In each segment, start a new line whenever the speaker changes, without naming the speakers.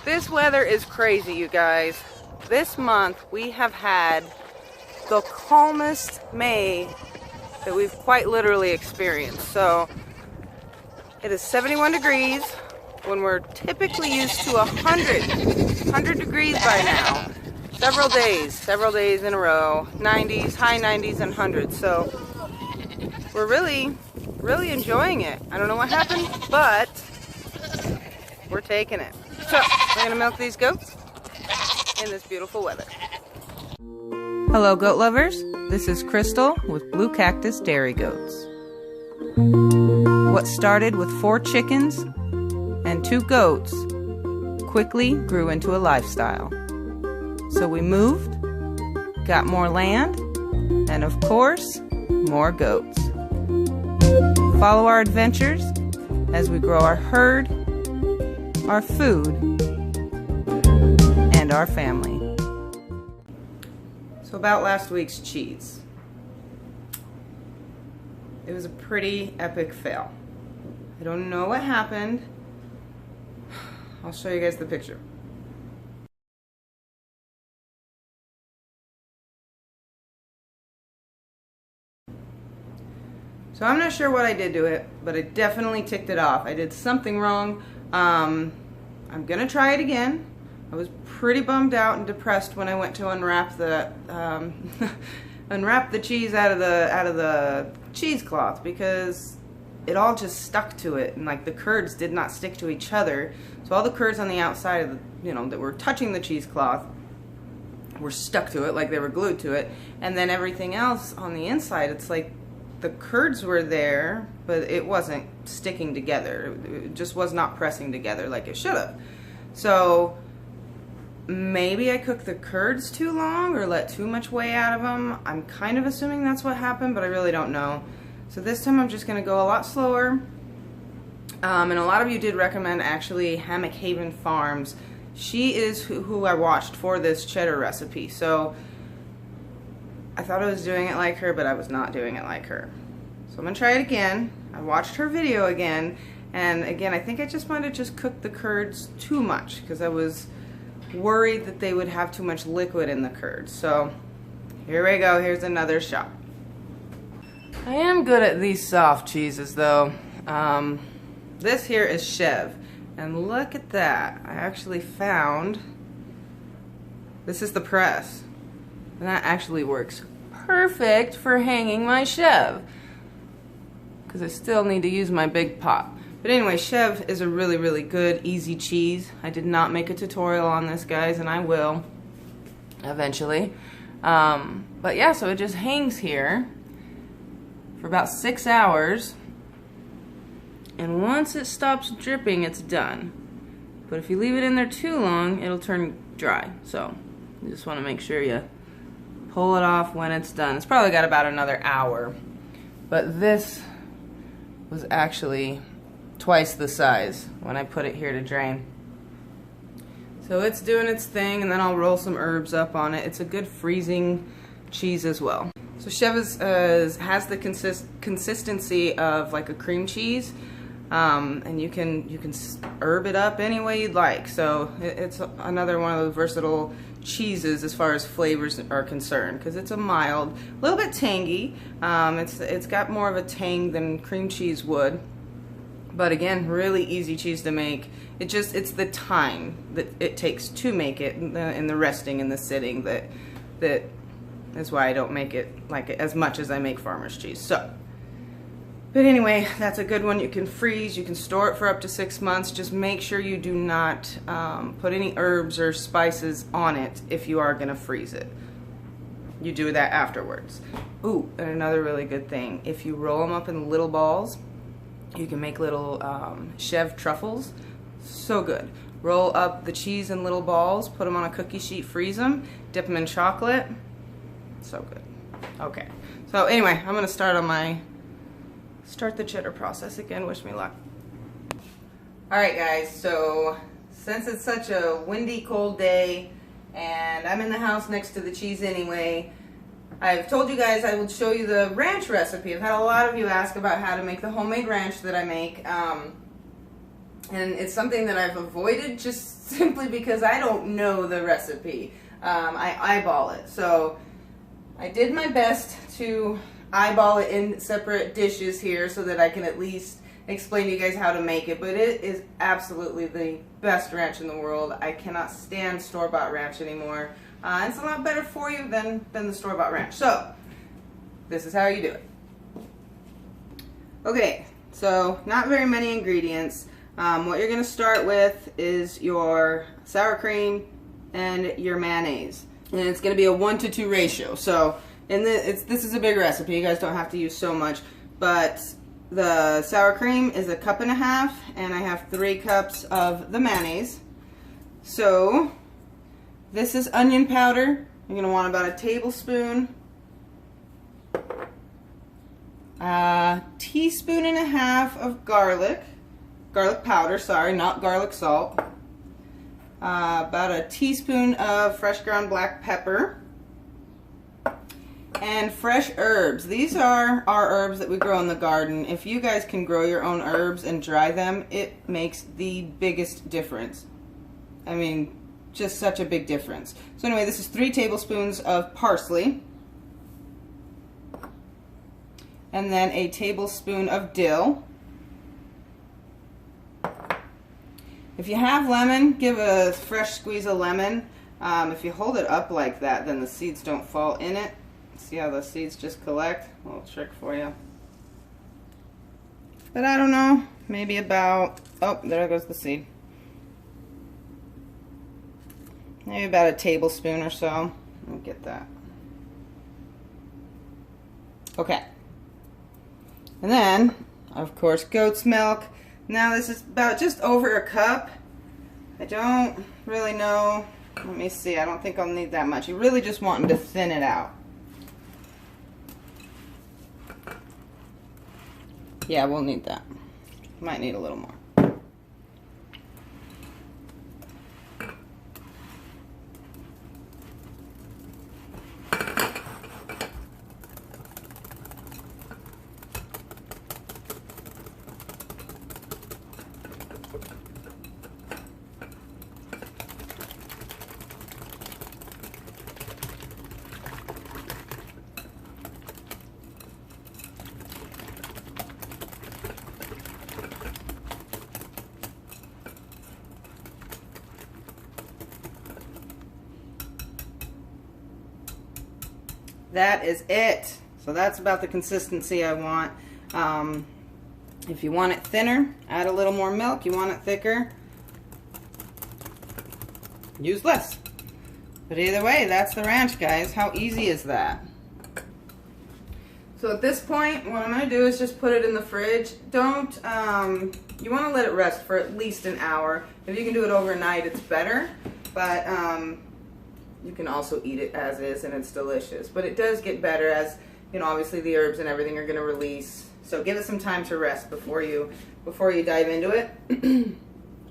This weather is crazy, you guys. This month we have had the calmest May that we've quite literally experienced. So it is 71 degrees when we're typically used to 100 degrees by now. Several days in a row, 90s, high 90s and 100s. So we're really enjoying it. I don't know what happened, but we're taking it. So we're gonna milk these goats in this beautiful weather. Hello goat lovers, this is Crystal with Blue Cactus Dairy Goats. What started with 4 chickens and 2 goats quickly grew into a lifestyle. So we moved, got more land, and of course, more goats. Follow our adventures as we grow our herd, our food, and our family. So about last week's cheese. It was a pretty epic fail. I don't know what happened. I'll show you guys the picture. So I'm not sure what I did to it, but I definitely ticked it off. I did something wrong. I'm gonna try it again. I was pretty bummed out and depressed when I went to unwrap the unwrap the cheese out of the cheesecloth, because it all just stuck to it, and like the curds did not stick to each other. So all the curds on the outside of the, that were touching the cheesecloth were stuck to it, like they were glued to it, and then everything else on the inside, it's like the curds were there, but it wasn't sticking together. It just was not pressing together like it should have. So maybe I cooked the curds too long or let too much whey out of them. I'm kind of assuming that's what happened, but I really don't know. So this time I'm just going to go a lot slower. And a lot of you did recommend actually Hammock Haven Farms. She is who I watched for this cheddar recipe. So I thought I was doing it like her, but I was not doing it like her. So I'm going to try it again. I watched her video again. And again, I think I just might have just cooked the curds too much, because I was worried that they would have too much liquid in the curds. So here we go. Here's another shot. I am good at these soft cheeses though. This here is Chev, and look at that. I actually found, this is the press, and that actually works perfect for hanging my Chev, because I still need to use my big pot. But anyway, Chev is a really good, easy cheese. I did not make a tutorial on this, guys, and I will eventually. But yeah, so it just hangs here for about 6 hours, and once it stops dripping, it's done. But if you leave it in there too long, it'll turn dry. So you just want to make sure you pull it off when it's done. It's probably got about another hour, but this was actually twice the size when I put it here to drain. So it's doing its thing, and then I'll roll some herbs up on it. It's a good freezing cheese as well. So Chev has the consistency of like a cream cheese, and you can herb it up any way you'd like. So it's another one of those versatile cheeses as far as flavors are concerned, because it's a mild, a little bit tangy. It's got more of a tang than cream cheese would. But again, really easy cheese to make. It's the time that it takes to make it, and the resting and the sitting that is why I don't make it like as much as I make farmer's cheese. So, but anyway, that's a good one. You can freeze, you can store it for up to 6 months. Just make sure you do not put any herbs or spices on it if you are gonna freeze it. You do that afterwards. Ooh, and another really good thing, if you roll them up in little balls, you can make little Chev truffles. So good. Roll up the cheese in little balls, put them on a cookie sheet, freeze them, dip them in chocolate. So good. Okay. So anyway, I'm gonna start the cheddar process again. Wish me luck. All right, guys. So since it's such a windy, cold day, and I'm in the house next to the cheese anyway, I've told you guys I would show you the ranch recipe. I've had a lot of you ask about how to make the homemade ranch that I make. And it's something that I've avoided just simply because I don't know the recipe. I eyeball it. So I did my best to eyeball it in separate dishes here so that I can at least explain to you guys how to make it. But it is absolutely the best ranch in the world. I cannot stand store-bought ranch anymore. It's a lot better for you than the store-bought ranch. So this is how you do it. Okay, so not very many ingredients. What you're going to start with is your sour cream and your mayonnaise. And it's going to be a 1-to-2 ratio. So this is a big recipe. You guys don't have to use so much. But the sour cream is 1.5 cups, and I have 3 cups of the mayonnaise. So this is onion powder. You're going to want about 1 tablespoon. 1.5 teaspoons of garlic powder, sorry, not garlic salt. About 1 teaspoon of fresh ground black pepper. And fresh herbs. These are our herbs that we grow in the garden. If you guys can grow your own herbs and dry them, it makes the biggest difference. I mean, just such a big difference. So anyway, this is 3 tablespoons of parsley. And then 1 tablespoon of dill. If you have lemon, give a fresh squeeze of lemon. If you hold it up like that, then the seeds don't fall in it. See how the seeds just collect? A little trick for you. But I don't know, maybe about, oh, there goes the seed. Maybe about 1 tablespoon or so. I'll get that. Okay. And then, of course, goat's milk. Now this is about just over 1 cup. I don't really know. Let me see. I don't think I'll need that much. You really just want to thin it out. Yeah, we'll need that. Might need a little more. That is it. So that's about the consistency I want. If you want it thinner, add a little more milk. You want it thicker, use less. But either way, that's the ranch, guys. How easy is that? So at this point, what I'm going to do is just put it in the fridge. Don't, you want to let it rest for at least an hour. If you can do it overnight, it's better. But you can also eat it as is, and it's delicious. But it does get better as, you know, obviously the herbs and everything are going to release. So give it some time to rest before you dive into it.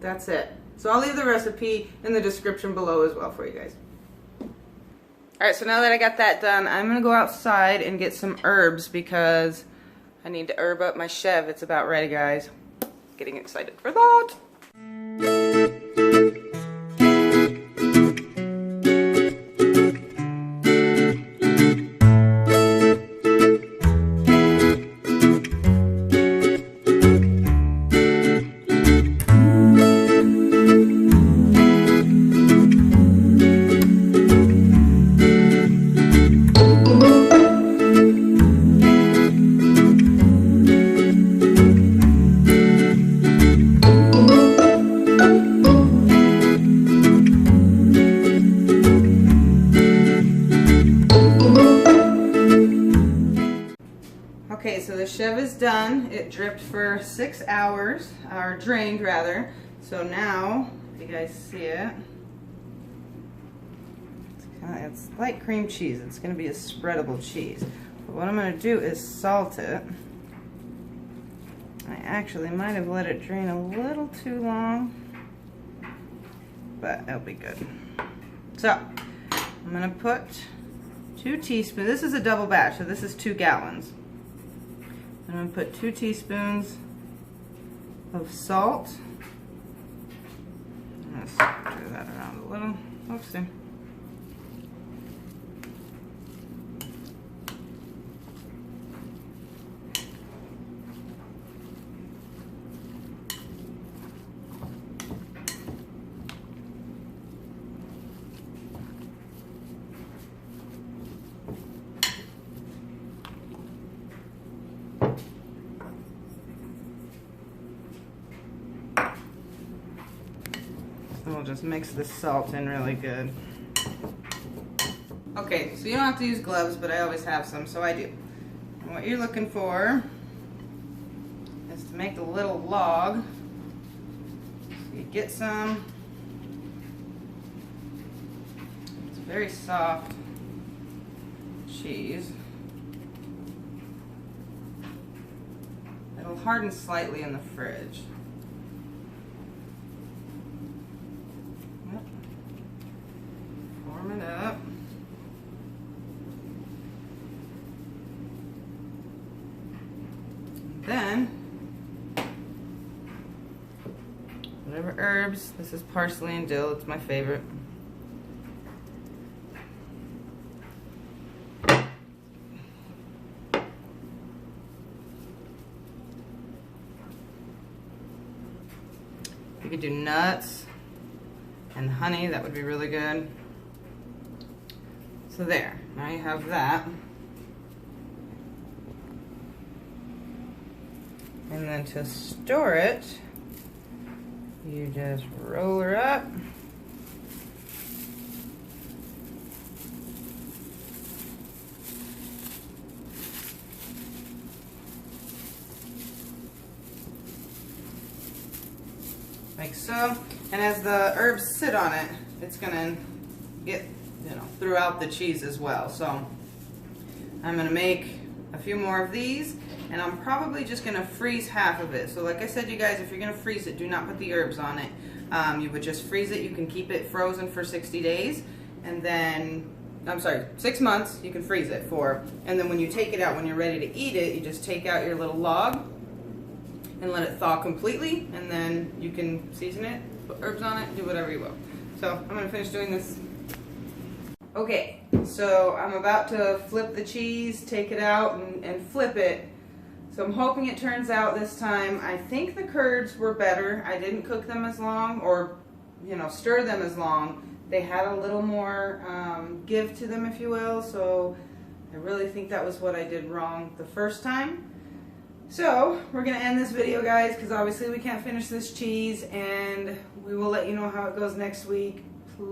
That's it. So I'll leave the recipe in the description below as well for you guys. Alright, so now that I got that done, I'm going to go outside and get some herbs because I need to herb up my chev. It's about ready, guys. Getting excited for that. Okay, so the chev is done. It dripped for 6 hours, or drained rather. So now, if you guys see it, it's like cream cheese. It's going to be a spreadable cheese. But what I'm going to do is salt it. I actually might have let it drain a little too long, but it'll be good. So, I'm going to put 2 teaspoons. This is a double batch, so this is 2 gallons. I'm going to put 2 teaspoons of salt. spread that around a little. Oopsie. And we'll just mix the salt in really good. Okay, so you don't have to use gloves, but I always have some, so I do. And what you're looking for is to make a little log. So you get some. It's very soft cheese. It'll harden slightly in the fridge. Yep. Form it up. Then, whatever herbs, this is parsley and dill, it's my favorite. You could do nuts and honey, that would be really good. So there, now you have that. And then to store it, you just roll her up. Like so. And as the herbs sit on it, it's gonna get, throughout the cheese as well. So I'm gonna make a few more of these, and I'm probably just gonna freeze half of it. So like I said, you guys, if you're gonna freeze it, do not put the herbs on it. You would just freeze it. You can keep it frozen for 60 days, and then, 6 months you can freeze it for. And then when you take it out, when you're ready to eat it, you just take out your little log and let it thaw completely, and then you can season it, put herbs on it, do whatever you will. So I'm gonna finish doing this. Okay, so I'm about to flip the cheese, take it out and flip it. So I'm hoping it turns out this time. I think the curds were better. I didn't cook them as long, or stir them as long. They had a little more give to them, if you will. So I really think that was what I did wrong the first time. So we're gonna end this video, guys, because obviously we can't finish this cheese, and we will let you know how it goes next week.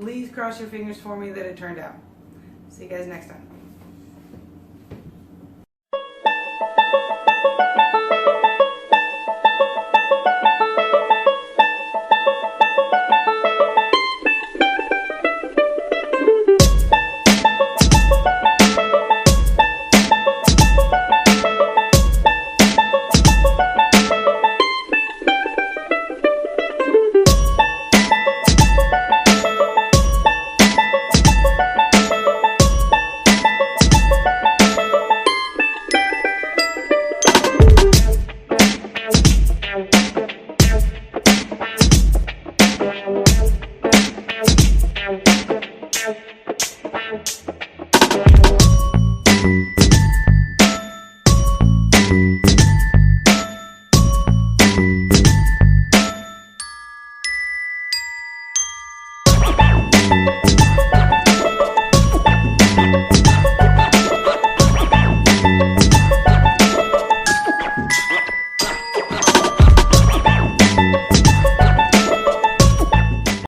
Please cross your fingers for me that it turned out. See you guys next time.